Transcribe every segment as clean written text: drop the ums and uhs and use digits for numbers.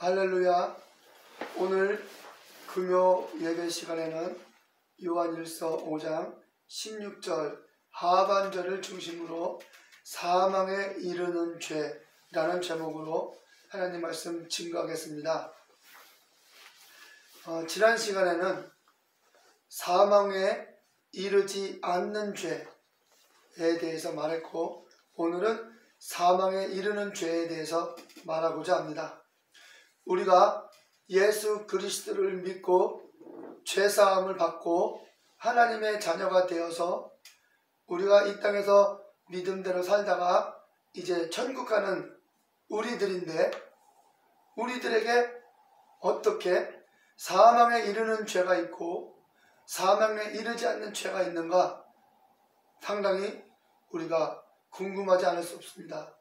할렐루야. 오늘 금요 예배 시간에는 요한일서 5장 16절 하반절을 중심으로 사망에 이르는 죄라는 제목으로 하나님 말씀 증거하겠습니다. 지난 시간에는 사망에 이르지 않는 죄에 대해서 말했고, 오늘은 사망에 이르는 죄에 대해서 말하고자 합니다. 우리가 예수 그리스도를 믿고 죄사함을 받고 하나님의 자녀가 되어서 우리가 이 땅에서 믿음대로 살다가 이제 천국 가는 우리들인데, 우리들에게 어떻게 사망에 이르는 죄가 있고 사망에 이르지 않는 죄가 있는가, 상당히 우리가 궁금하지 않을 수 없습니다.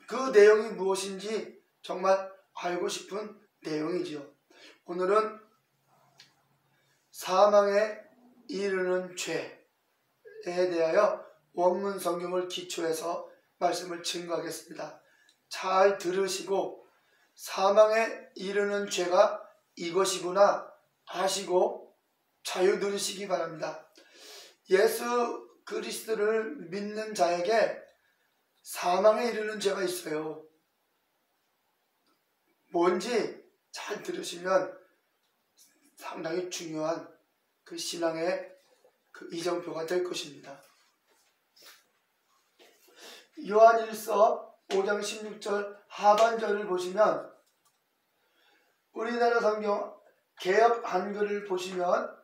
그 내용이 무엇인지 정말 알고 싶은 내용이지요. 오늘은 사망에 이르는 죄에 대하여 원문 성경을 기초해서 말씀을 증거하겠습니다. 잘 들으시고 사망에 이르는 죄가 이것이구나 아시고 자유 누리시기 바랍니다. 예수 그리스도를 믿는 자에게 사망에 이르는 죄가 있어요. 뭔지 잘 들으시면 상당히 중요한 그 신앙의 그 이정표가 될 것입니다. 요한일서 5장 16절 하반절을 보시면, 우리나라 성경 개역 한글을 보시면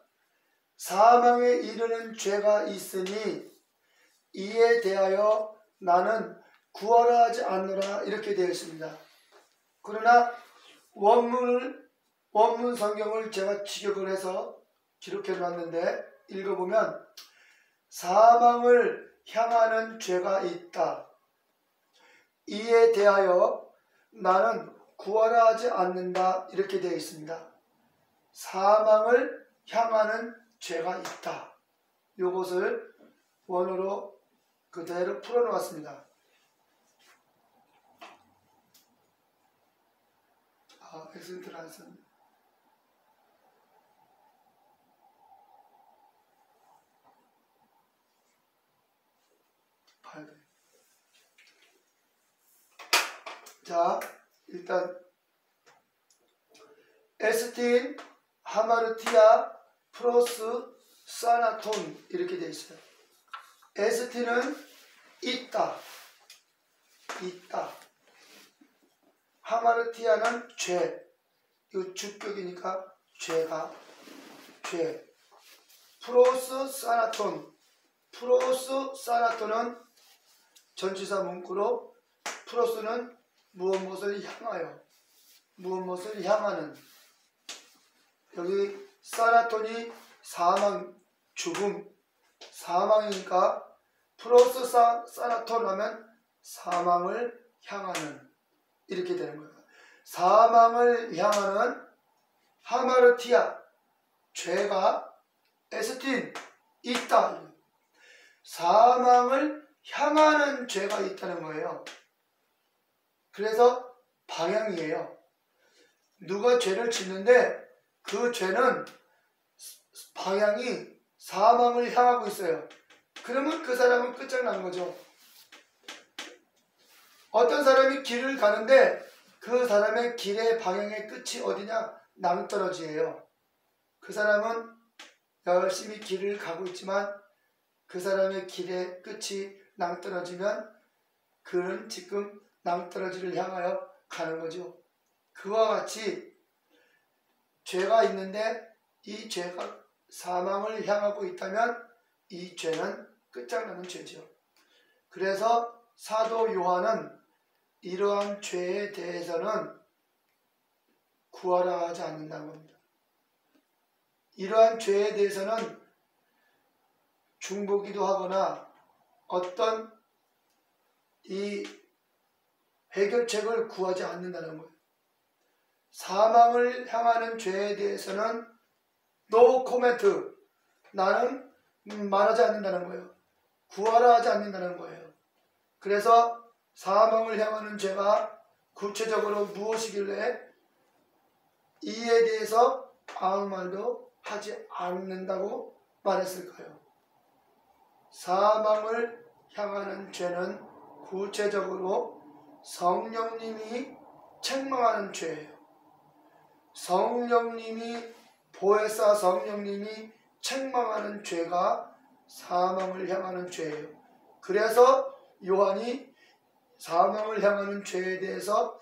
사망에 이르는 죄가 있으니 이에 대하여 나는 구하라 하지 않노라 이렇게 되어 있습니다. 그러나 원문 성경을 제가 직역을 해서 기록해 놨는데, 읽어보면 사망을 향하는 죄가 있다. 이에 대하여 나는 구하라 하지 않는다 이렇게 되어 있습니다. 사망을 향하는 죄가 있다. 이것을 원어로 그대로 풀어놓았습니다. 엑센트 란선. 자, 일단 에스틴, 하마르티아, 프로스, 사나톤 이렇게 되어 있어요. 에스틴은 있다. 하마르티아는 죄. 이거 주격이니까 죄가 죄. 프로스 사나톤은 전치사 문구로 프로스는 무엇을 향하여, 무엇을 향하는. 여기 사나톤이 사망, 죽음, 사망이니까 프로스 사나톤 하면 사망을 향하는 이렇게 되는 거예요. 사망을 향하는 하마르티아, 죄가 에스틴, 있다. 사망을 향하는 죄가 있다는 거예요. 그래서 방향이에요. 누가 죄를 짓는데 그 죄는 방향이 사망을 향하고 있어요. 그러면 그 사람은 끝장난 거죠. 어떤 사람이 길을 가는데 그 사람의 길의 방향의 끝이 어디냐? 낭떠러지예요. 그 사람은 열심히 길을 가고 있지만 그 사람의 길의 끝이 낭떠러지면 그는 지금 낭떠러지를 향하여 가는 거죠. 그와 같이 죄가 있는데 이 죄가 사망을 향하고 있다면 이 죄는 끝장나는 죄죠. 그래서 사도 요한은 이러한 죄에 대해서는 구하라 하지 않는다고 합니다. 이러한 죄에 대해서는 중보기도 하거나 어떤 이 해결책을 구하지 않는다는 거예요. 사망을 향하는 죄에 대해서는 노 코멘트, 나는 말하지 않는다는 거예요. 구하라 하지 않는다는 거예요. 그래서 사망을 향하는 죄가 구체적으로 무엇이길래 이에 대해서 아무 말도 하지 않는다고 말했을까요? 사망을 향하는 죄는 구체적으로 성령님이 책망하는 죄예요. 성령님이 보혜사 성령님이 책망하는 죄가 사망을 향하는 죄예요. 그래서 요한이 사망을 향하는 죄에 대해서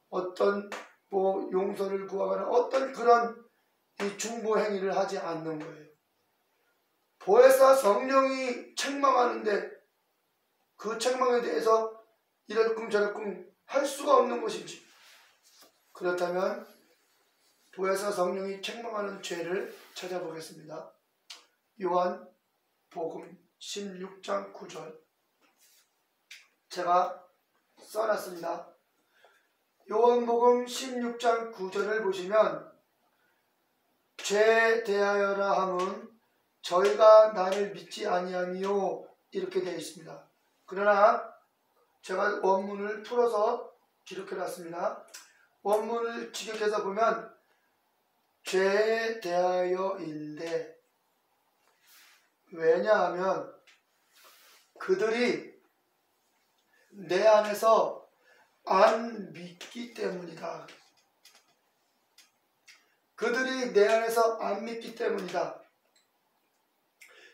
어떤 용서를 구하거나 어떤 그런 이 중보 행위를 하지 않는 거예요. 보혜사 성령이 책망하는데 그 책망에 대해서 이럴끔 저럴끔 할 수가 없는 것인지, 그렇다면 보혜사 성령이 책망하는 죄를 찾아보겠습니다. 요한복음 16장 9절 제가 써놨습니다. 요한복음 16장 9절을 보시면 죄에 대하여라 함은 저희가 나를 믿지 아니하미요 이렇게 되어 있습니다. 그러나 제가 원문을 풀어서 기록해놨습니다. 원문을 직역해서 보면 죄에 대하여인데, 왜냐하면 그들이 내 안에서 안 믿기 때문이다. 그들이 내 안에서 안 믿기 때문이다.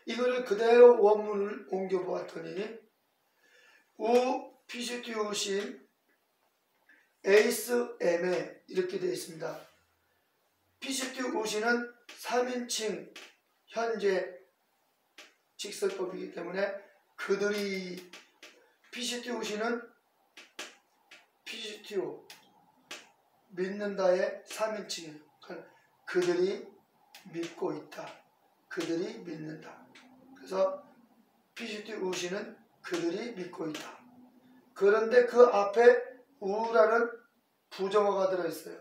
이거를 그대로 원문을 옮겨보았더니 우 피시티우신 에이스 에메 이렇게 되어 있습니다. 피시티우신은 3인칭 현재 직설법이기 때문에 그들이 피시티우신은 피시티우 믿는다의 3인칭이에요. 그들이 믿고 있다. 그들이 믿는다. 그래서 피시티우신은 그들이 믿고 있다. 그런데 그 앞에 우라는 부정어가 들어있어요.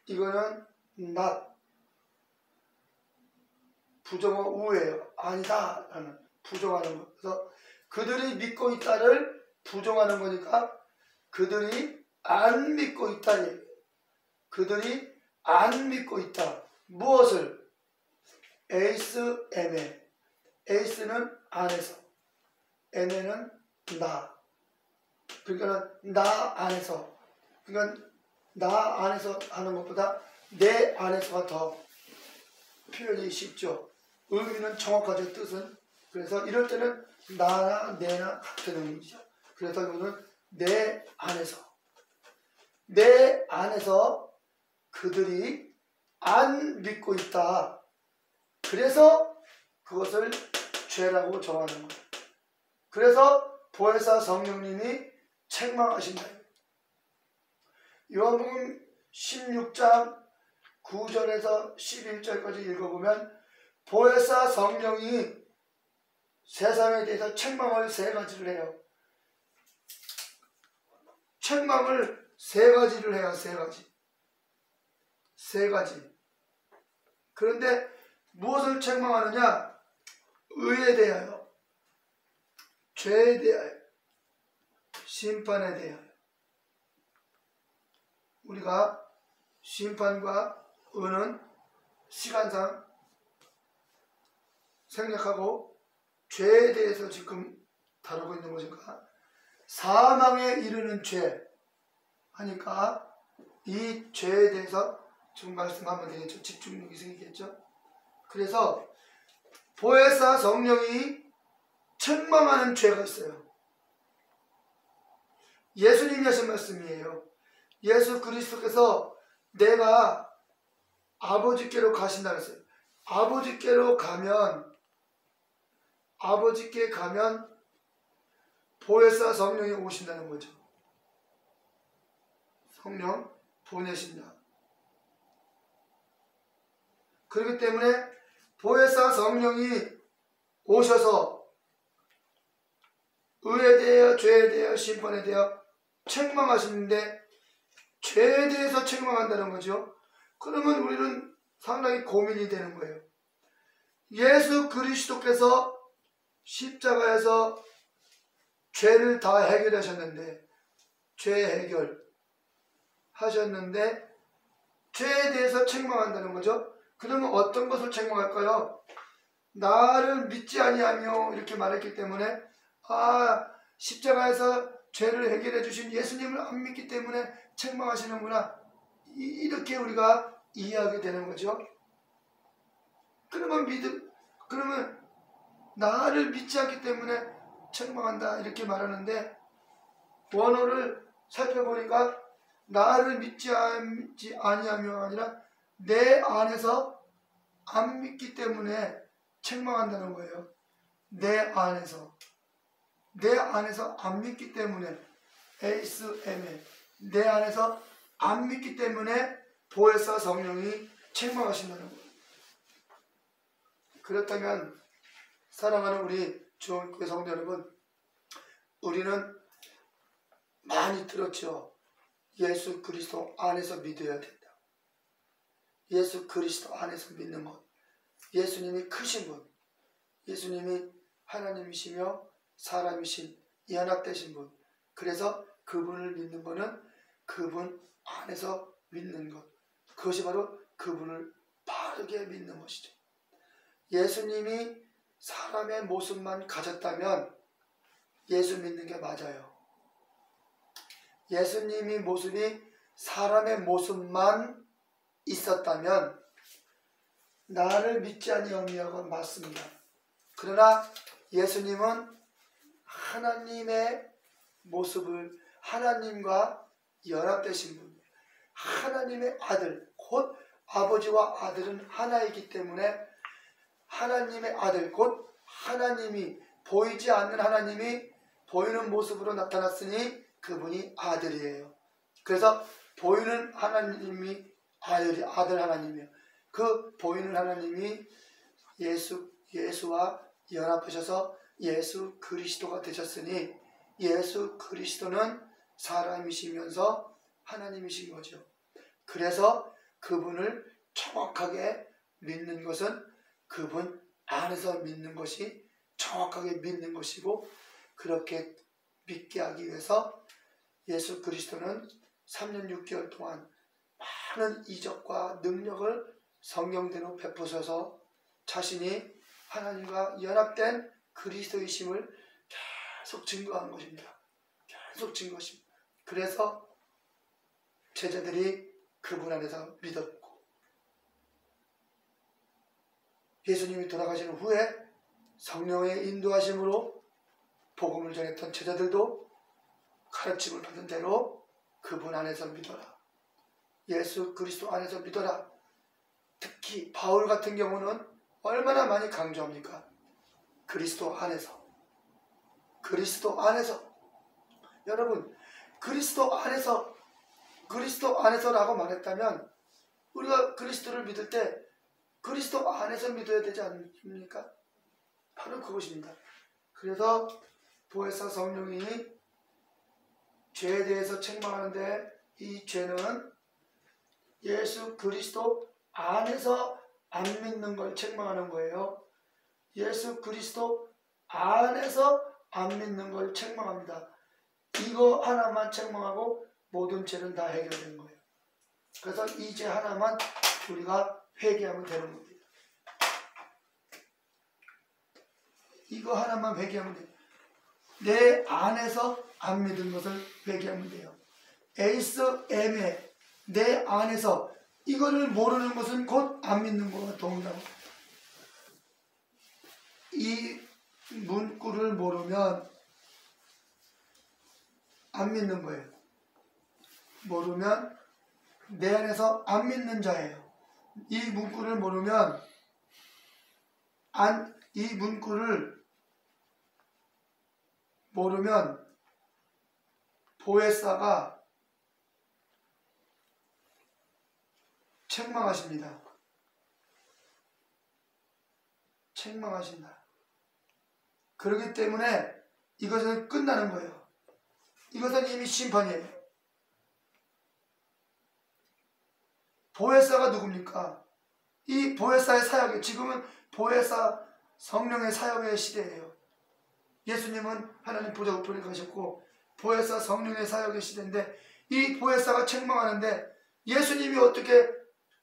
이거는 not 부정어 우예요. 아니다 라는 부정하는 거. 그래서 그들이 믿고 있다를 부정하는 거니까 그들이 안 믿고 있다. 그들이 안 믿고 있다. 무엇을? 에이스 에메. 에이스는 안에서, 에메는 나. 그러니까 나 안에서, 그러니까 나 안에서 하는 것보다 내 안에서가 더 표현이 쉽죠. 의미는 정확하죠, 뜻은. 그래서 이럴 때는 나나 내나 같은 의미죠. 그래서 이거는 내 안에서 그들이 안 믿고 있다. 그래서 그것을 죄라고 정하는 거예요. 그래서 보혜사 성령님이 책망하신다. 요한복음 16장 9절에서 11절까지 읽어보면 보혜사 성령이 세상에 대해서 책망을 3가지를 해요. 책망을 3가지를 해요. 3가지. 그런데 무엇을 책망하느냐? 의에 대하여, 죄에 대하여, 심판에 대하여. 우리가 심판과 의는 시간상 생략하고 죄에 대해서 지금 다루고 있는 것인가? 사망에 이르는 죄 하니까 이 죄에 대해서 좀 말씀하면 되겠죠. 집중력이 생기겠죠. 그래서 보혜사 성령이 책망하는 죄가 있어요. 예수님이 하신 말씀이에요. 예수 그리스도께서 내가 아버지께로 가신다 그랬어요. 아버지께로 아버지께 가면 보혜사 성령이 오신다는 거죠. 성령 보내신다. 그렇기 때문에 보혜사 성령이 오셔서 의에 대하여, 죄에 대하여, 심판에 대하여 책망하시는데 죄에 대해서 책망한다는 거죠. 그러면 우리는 상당히 고민이 되는 거예요. 예수 그리스도께서 십자가에서 죄를 다 해결하셨는데, 죄 해결 하셨는데 죄에 대해서 책망한다는 거죠. 그러면 어떤 것을 책망할까요? 나를 믿지 아니하며 이렇게 말했기 때문에 십자가에서 죄를 해결해 주신 예수님을 안 믿기 때문에 책망하시는구나, 이렇게 우리가 이해하게 되는 거죠. 그러면 나를 믿지 않기 때문에 책망한다 이렇게 말하는데, 원어를 살펴보니까 나를 믿지 아니하며 아니라 내 안에서 안 믿기 때문에 책망한다는 거예요. 내 안에서 안 믿기 때문에, 에이스엠에 내 안에서 안 믿기 때문에 보혜사 성령이 책망하신다는 거예요. 그렇다면 사랑하는 우리 주원교회 성도 여러분, 우리는 많이 들었죠. 예수 그리스도 안에서 믿어야 된다. 예수 그리스도 안에서 믿는 것, 예수님이 크신 분, 예수님이 하나님이시며 사람이신 연합되신 분, 그래서 그분을 믿는 것은 그분 안에서 믿는 것, 그것이 바로 그분을 바르게 믿는 것이죠. 예수님이 사람의 모습만 가졌다면 예수 믿는 게 맞아요. 예수님이 모습이 사람의 모습만 있었다면 나를 믿지 아니하면 맞습니다. 그러나 예수님은 하나님의 모습을, 하나님과 연합되신 분, 하나님의 아들, 곧 아버지와 아들은 하나이기 때문에 하나님의 아들, 곧 하나님이, 보이지 않는 하나님이 보이는 모습으로 나타났으니 그분이 아들이에요. 그래서 보이는 하나님이 아들 하나님이에요. 그 보이는 하나님이 예수와 연합하셔서 예수 그리스도가 되셨으니 예수 그리스도는 사람이시면서 하나님이신 거죠. 그래서 그분을 정확하게 믿는 것은 그분 안에서 믿는 것이 정확하게 믿는 것이고, 그렇게 믿게 하기 위해서 예수 그리스도는 3년 6개월 동안 많은 이적과 능력을 성령대로 베푸셔서 자신이 하나님과 연합된 그리스도이심을 계속 증거한 것입니다. 계속 증거했습니다. 그래서 제자들이 그분 안에서 믿었고, 예수님이 돌아가신 후에 성령의 인도하심으로 복음을 전했던 제자들도 가르침을 받은 대로 그분 안에서 믿어라, 예수 그리스도 안에서 믿어라. 특히 바울 같은 경우는 얼마나 많이 강조합니까? 그리스도 안에서. 여러분, 그리스도 안에서라고 말했다면 우리가 그리스도를 믿을 때 그리스도 안에서 믿어야 되지 않습니까? 바로 그것입니다. 그래서 보혜사 성령이 죄에 대해서 책망하는데, 이 죄는 예수 그리스도 안에서 안 믿는 걸 책망하는 거예요. 예수 그리스도 안에서 안 믿는 걸 책망합니다. 이거 하나만 책망하고 모든 죄는 다 해결된 거예요. 그래서 이 죄 하나만 우리가 회개하면 되는 겁니다. 이거 하나만 회개하면 돼요. 내 안에서 안 믿은 것을 회개하면 돼요. 에이스 M에 내 안에서, 이거를 모르는 것은 곧 안 믿는 것과 동일하고, 이 문구를 모르면 안 믿는 거예요. 모르면 내 안에서 안 믿는 자예요. 이 문구를 모르면 보혜사가 책망하신다. 그렇기 때문에 이것은 끝나는 거예요. 이것은 이미 심판이에요. 보혜사가 누굽니까? 이 보혜사의 사역이, 지금은 보혜사 성령의 사역의 시대예요. 예수님은 하나님 보좌 우편에 가셨고 보혜사 성령의 사역의 시대인데, 이 보혜사가 책망하는데 예수님이 어떻게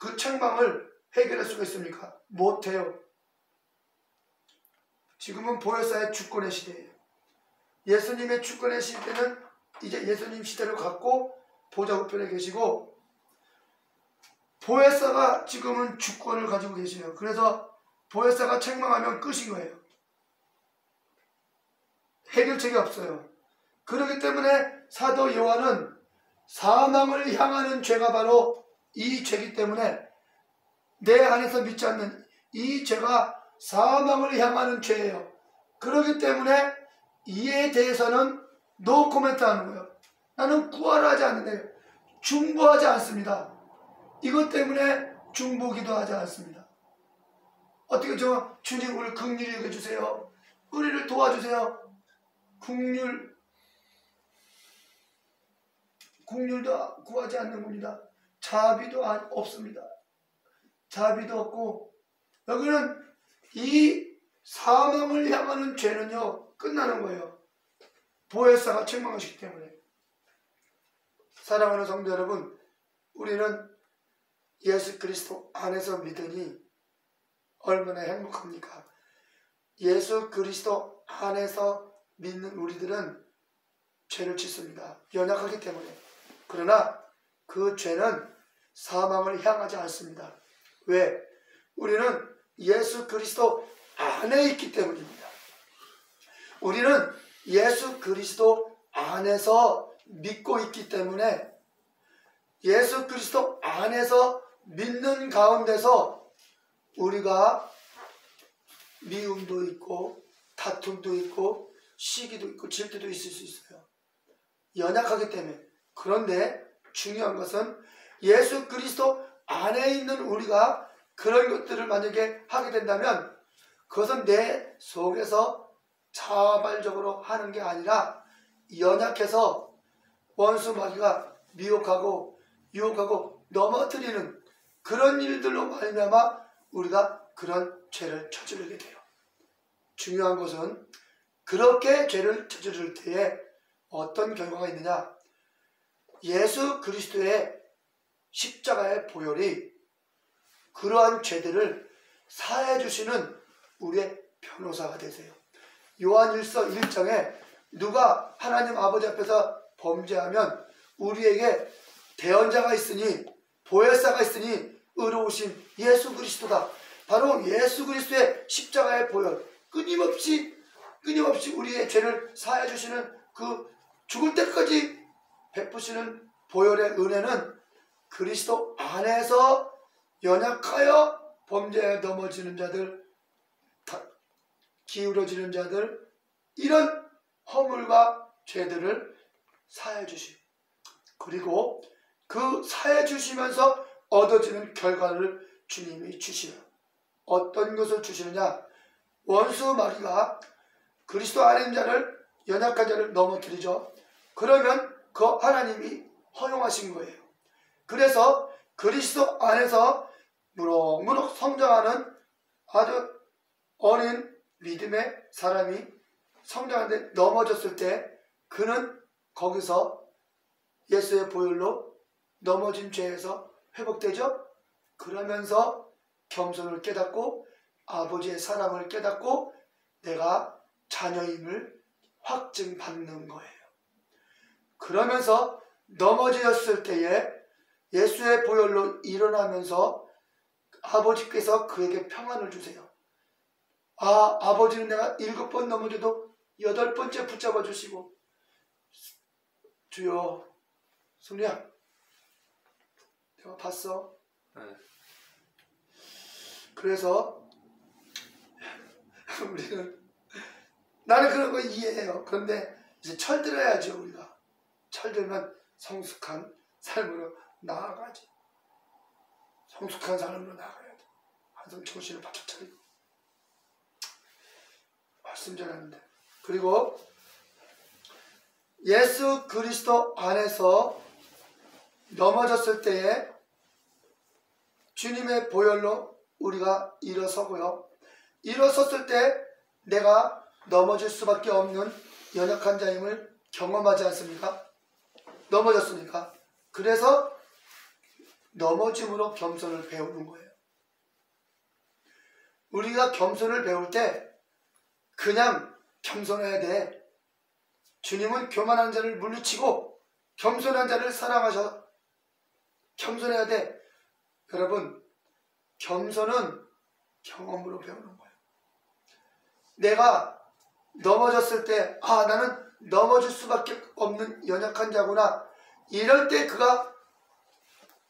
그 책망을 해결할 수가 있습니까? 못해요. 지금은 보혜사의 주권의 시대예요. 예수님의 주권의 시대는 이제 예수님 시대로 갔고 보좌 우편에 계시고, 보혜사가 지금은 주권을 가지고 계시네요. 그래서 보혜사가 책망하면 끝인 거예요. 해결책이 없어요. 그렇기 때문에 사도 요한은 사망을 향하는 죄가 바로 이 죄이기 때문에, 내 안에서 믿지 않는 이 죄가 사망을 향하는 죄예요. 그렇기 때문에 이에 대해서는 노 코멘트 하는 거예요. 나는 구하라 하지 않는데 중보하지 않습니다. 이것 때문에 중보기도 하지 않습니다. 어떻게 주님 우리를 긍휼히 여겨주세요. 우리를 도와주세요. 긍휼도 구하지 않는 겁니다. 자비도 없습니다. 자비도 없고, 여기는 이 사망을 향하는 죄는요 끝나는 거예요. 보혜사가 책망하시기 때문에. 사랑하는 성도 여러분, 우리는 예수 그리스도 안에서 믿으니 얼마나 행복합니까? 예수 그리스도 안에서 믿는 우리들은 죄를 짓습니다. 연약하기 때문에. 그러나 그 죄는 사망을 향하지 않습니다. 왜? 우리는 예수 그리스도 안에 있기 때문입니다. 우리는 예수 그리스도 안에서 믿고 있기 때문에, 예수 그리스도 안에서 믿는 가운데서 우리가 미움도 있고 다툼도 있고 시기도 있고 질투도 있을 수 있어요. 연약하기 때문에. 그런데 중요한 것은 예수 그리스도 안에 있는 우리가 그런 것들을 만약에 하게 된다면 그것은 내 속에서 자발적으로 하는 게 아니라 연약해서 원수 마귀가 미혹하고 유혹하고 넘어뜨리는 그런 일들로 말미암아 우리가 그런 죄를 저지르게 돼요. 중요한 것은 그렇게 죄를 저지를 때에 어떤 결과가 있느냐, 예수 그리스도의 십자가의 보혈이 그러한 죄들을 사해 주시는 우리의 변호사가 되세요. 요한일서 1장에 누가 하나님 아버지 앞에서 범죄하면 우리에게 대언자가 있으니, 보혜사가 있으니 의로우신 예수 그리스도다. 바로 예수 그리스도의 십자가의 보혈, 끊임없이 우리의 죄를 사해 주시는 그 죽을 때까지 베푸시는 보혈의 은혜는 그리스도 안에서 연약하여 범죄에 넘어지는 자들, 기울어지는 자들, 이런 허물과 죄들을 사해 주시고, 그리고 그 사해 주시면서 얻어지는 결과를 주님이 주시요. 어떤 것을 주시느냐? 원수 마귀가 그리스도 안에 있는 자를, 연약한 자를 넘어뜨리죠. 그러면 그 하나님이 허용하신 거예요. 그래서 그리스도 안에서 무럭무럭 성장하는 아주 어린 믿음의 사람이 성장하는데 넘어졌을 때 그는 거기서 예수의 보혈로 넘어진 죄에서 회복되죠. 그러면서 겸손을 깨닫고 아버지의 사랑을 깨닫고 내가 자녀임을 확증받는 거예요. 그러면서 넘어졌을 때에 예수의 보혈로 일어나면서 아버지께서 그에게 평안을 주세요. 아버지는 내가 7번 넘어져도 8번째 붙잡아 주시고, 주여, 승리야, 내가 봤어. 그래서 우리는, 나는 그런 거 이해해요. 그런데 이제 철들어야죠. 우리가 철들면 성숙한 삶으로 나아가지. 성숙한 삶으로 나아가야 돼. 항상 정신을 바짝 차리고 말씀 전하는데. 그리고 예수 그리스도 안에서 넘어졌을 때에 주님의 보혈로 우리가 일어서고요. 일어섰을 때 내가 넘어질 수밖에 없는 연약한 자임을 경험하지 않습니까? 넘어졌으니까. 그래서 넘어짐으로 겸손을 배우는 거예요. 우리가 겸손을 배울 때 그냥 겸손해야 돼. 주님은 교만한 자를 물리치고 겸손한 자를 사랑하셔. 겸손해야 돼. 여러분, 겸손은 경험으로 배우는 거예요. 내가 넘어졌을 때 나는 넘어질 수밖에 없는 연약한 자구나. 이럴 때 그가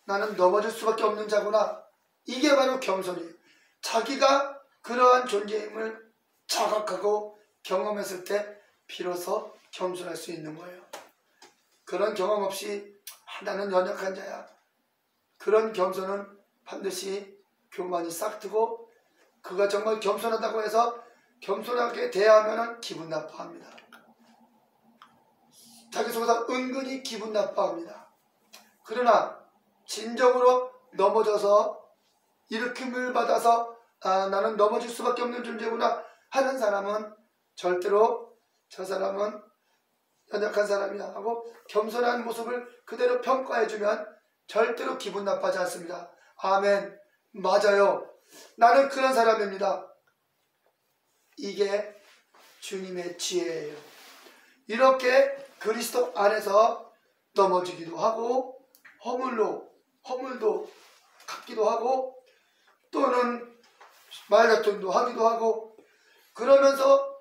나는 넘어질 수밖에 없는 자구나. 이게 바로 겸손이에요. 자기가 그러한 존재임을 자각하고 경험했을 때 비로소 겸손할 수 있는 거예요. 그런 경험 없이 나는 연약한 자야. 그런 겸손은 반드시 교만이 싹트고 그가 정말 겸손하다고 해서 겸손하게 대하면 기분 나빠합니다. 자기 속에서 은근히 기분 나빠합니다. 그러나 진정으로 넘어져서 일으킴을 받아서 나는 넘어질 수밖에 없는 존재구나 하는 사람은 절대로 저 사람은 연약한 사람이야 하고 겸손한 모습을 그대로 평가해주면 절대로 기분 나빠하지 않습니다. 아멘. 맞아요. 나는 그런 사람입니다. 이게 주님의 지혜예요. 이렇게 그리스도 안에서 넘어지기도 하고 허물도 갖기도 하고 또는 말다툼도 하기도 하고 그러면서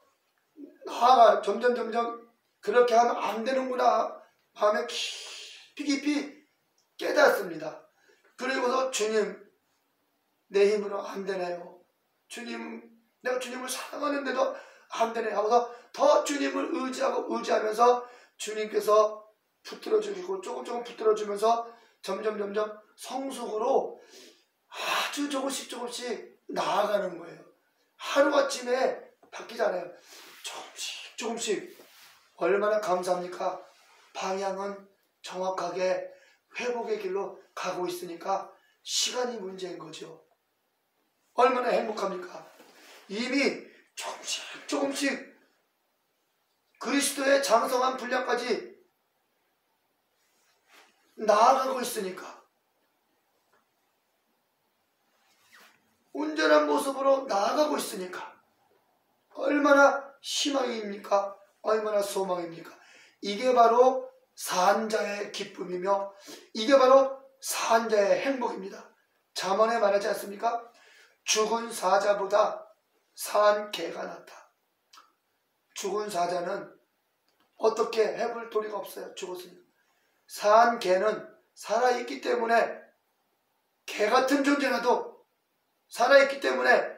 나아가 점점 그렇게 하면 안 되는구나 마음에 깊이 깨닫습니다. 그리고서 주님 내 힘으로 안 되네요. 내가 주님을 사랑하는데도 안 되네 하고서 더 주님을 의지하면서 주님께서 붙들어주시고 조금 붙들어주면서 점점 성숙으로 아주 조금씩 나아가는 거예요. 하루아침에 바뀌잖아요. 조금씩 얼마나 감사합니까? 방향은 정확하게 회복의 길로 가고 있으니까 시간이 문제인 거죠. 얼마나 행복합니까? 이미 조금씩 그리스도의 장성한 분량까지 나아가고 있으니까 온전한 모습으로 나아가고 있으니까 얼마나 희망입니까? 얼마나 소망입니까? 이게 바로 산자의 기쁨이며 이게 바로 산자의 행복입니다. 잠언에 말하지 않습니까? 죽은 사자보다 산 개가 낫다. 죽은 사자는 어떻게 해볼 도리가 없어요. 죽었으니까. 산 개는 살아있기 때문에 개 같은 존재라도 살아있기 때문에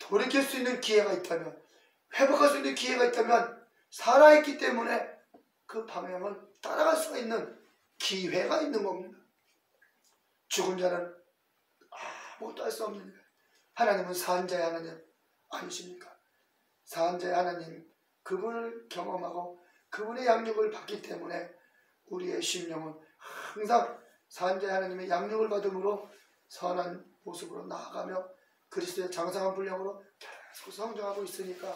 돌이킬 수 있는 기회가 있다면 회복할 수 있는 기회가 있다면 살아있기 때문에 그 방향을 따라갈 수가 있는 기회가 있는 겁니다. 죽은 자는 아무것도 할 수 없는 거예요. 하나님은 산자의 하나님 아니십니까? 산자의 하나님 그분을 경험하고 그분의 양육을 받기 때문에 우리의 심령은 항상 산자의 하나님의 양육을 받음으로 선한 모습으로 나아가며 그리스도의 장성한 분량으로 계속 성장하고 있으니까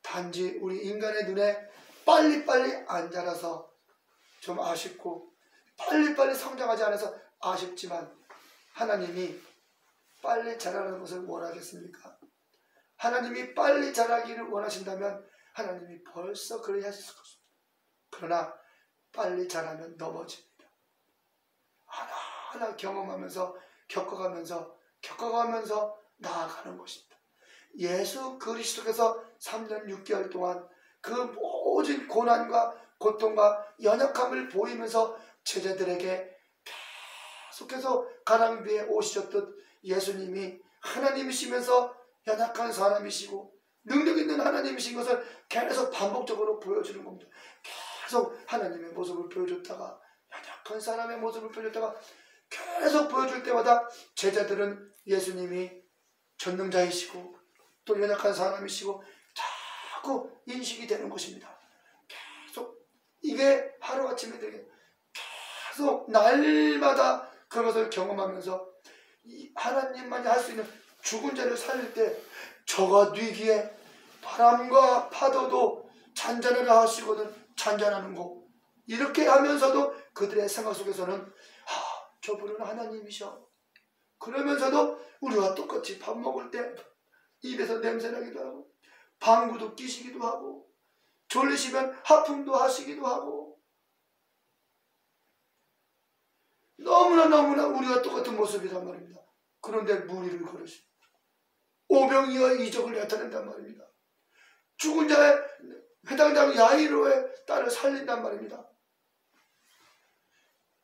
단지 우리 인간의 눈에 빨리빨리 안 자라서 좀 아쉽고 빨리빨리 성장하지 않아서 아쉽지만 하나님이 빨리 자라는 것을 원하겠습니까? 하나님이 빨리 자라기를 원하신다면 하나님이 벌써 그렇게 하실 수 없습니다. 그러나 빨리 자라면 넘어집니다. 하나하나 경험하면서 겪어가면서 나아가는 것입니다. 예수 그리스도께서 3년 6개월 동안 그 모든 고난과 고통과 연약함을 보이면서 제자들에게 계속해서 가랑비에 오시셨듯 예수님이 하나님이시면서 연약한 사람이시고 능력 있는 하나님이신 것을 계속 반복적으로 보여주는 겁니다. 계속 하나님의 모습을 보여줬다가 연약한 사람의 모습을 보여줬다가 계속 보여줄 때마다 제자들은 예수님이 전능자이시고 또 연약한 사람이시고 자꾸 인식이 되는 것입니다. 계속 이게 하루아침에 되게 계속 날마다 그것을 경험하면서 하나님만이 할 수 있는 죽은 자를 살릴 때 저가 뉘기에 바람과 파도도 잔잔하라 하시거든 잔잔하는 거 이렇게 하면서도 그들의 생각 속에서는 저분은 하나님이셔. 그러면서도 우리와 똑같이 밥 먹을 때 입에서 냄새나기도 하고 방구도 끼시기도 하고 졸리시면 하품도 하시기도 하고 너무나 우리와 똑같은 모습이란 말입니다. 그런데 무리를 걸으시고 오병이어 이적을 나타낸단 말입니다. 죽은 자의 회당장 야이로의 딸을 살린단 말입니다.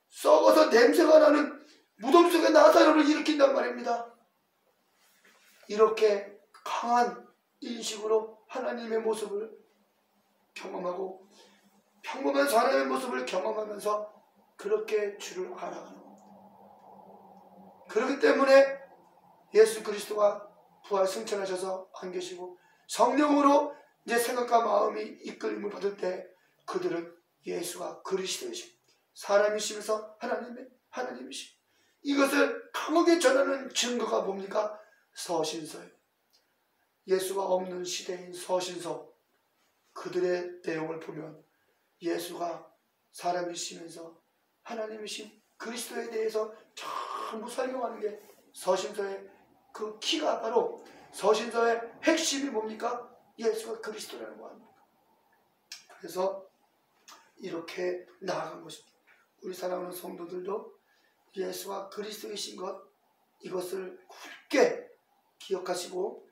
썩어서 냄새가 나는 무덤 속에 나사로를 일으킨단 말입니다. 이렇게 강한 인식으로 하나님의 모습을 경험하고 평범한 사람의 모습을 경험하면서 그렇게 주를 알아가는 겁니다. 그렇기 때문에 예수 그리스도가 부활 승천하셔서 안 계시고 성령으로 이제 생각과 마음이 이끌림을 받을 때 그들은 예수가 그리스도이신 사람이시면서 하나님이신 이것을 강하게 전하는 증거가 뭡니까? 서신서예요. 예수가 없는 시대인 서신서 그들의 내용을 보면 예수가 사람이시면서 하나님이신 그리스도에 대해서 전부 설명하는 게 서신서의 그 키가 바로 서신서의 핵심이 뭡니까? 예수가 그리스도라는 거 아닙니까? 그래서 이렇게 나아간 것입니다. 우리 사랑하는 성도들도 예수가 그리스도이신 것 이것을 굳게 기억하시고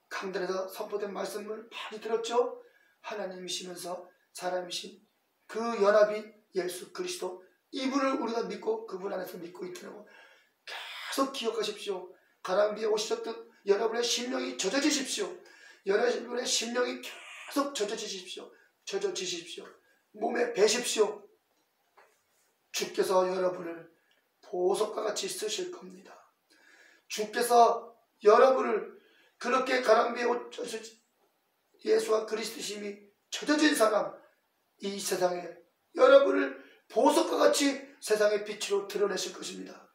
강단에서 선포된 말씀을 많이 들었죠. 하나님이시면서 사람이신 그 연합이 예수 그리스도 이분을 우리가 믿고 그분 안에서 믿고 있다는 거 계속 기억하십시오. 가랑비에 오셨듯 여러분의 심령이 젖어지십시오. 여러분의 심령이 계속 젖어지십시오. 몸에 배십시오. 주께서 여러분을 보석과 같이 쓰실 겁니다. 주께서 여러분을 그렇게 가랑비에 예수와 그리스도심이 젖어진 사람 이 세상에 여러분을 보석과 같이 세상의 빛으로 드러내실 것입니다.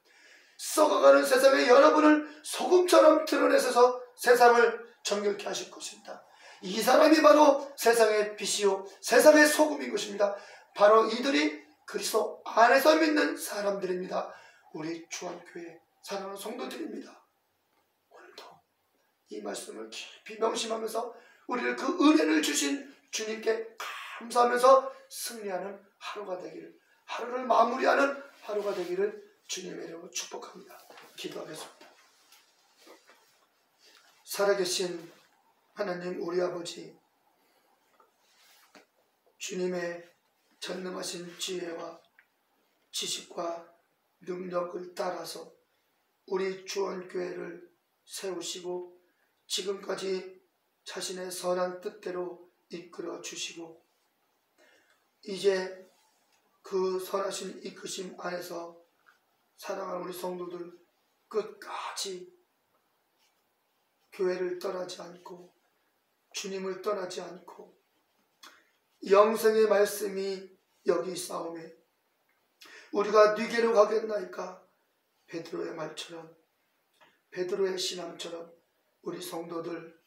썩어가는 세상에 여러분을 소금처럼 드러내셔서 세상을 정결케 하실 것입니다. 이 사람이 바로 세상의 빛이요 세상의 소금인 것입니다. 바로 이들이 그리스도 안에서 믿는 사람들입니다. 우리 주안교회 사랑하는 성도들입니다. 오늘도 이 말씀을 깊이 명심하면서 우리를 그 은혜를 주신 주님께 감사하면서 승리하는 하루가 되기를 하루를 마무리하는 하루가 되기를 주님의 이름으로 축복합니다. 기도하겠습니다. 살아계신 하나님 우리 아버지 주님의 전능하신 지혜와 지식과 능력을 따라서 우리 주원교회를 세우시고 지금까지 자신의 선한 뜻대로 이끌어 주시고 이제 그 선하신 이끄심 안에서 사랑하는 우리 성도들 끝까지 교회를 떠나지 않고 주님을 떠나지 않고 영생의 말씀이 여기 있사오매 우리가 네게로 가겠나이까 베드로의 말처럼 베드로의 신앙처럼 우리 성도들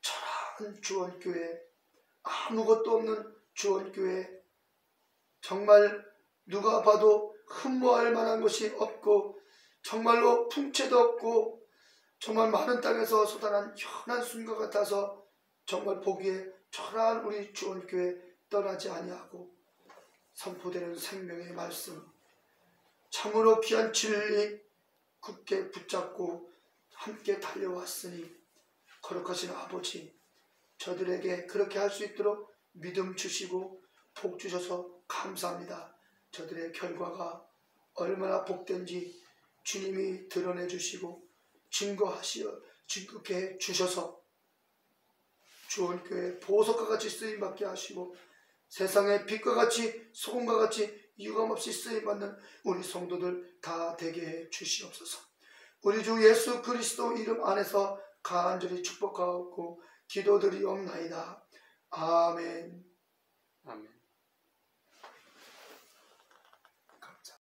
초라한 주원교회 아무것도 없는 주원교회 정말 누가 봐도 흠모할 만한 것이 없고 정말로 풍채도 없고 정말 많은 땅에서 쏟아난 현한 순과 같아서 정말 보기에 초라한 우리 주원교회 떠나지 아니하고 선포되는 생명의 말씀 참으로 귀한 진리 굳게 붙잡고 함께 달려왔으니 거룩하신 아버지 저들에게 그렇게 할 수 있도록 믿음 주시고 복 주셔서 감사합니다. 저들의 결과가 얼마나 복된지 주님이 드러내 주시고 증거케 주셔서 주원교회 보석과 같이 쓰임받게 하시고 세상의 빛과 같이 소금과 같이 유감없이 쓰임받는 우리 성도들 다 되게 해 주시옵소서. 우리 주 예수 그리스도 이름 안에서 간절히 축복하고 기도드리옵나이다. 아멘. 아멘.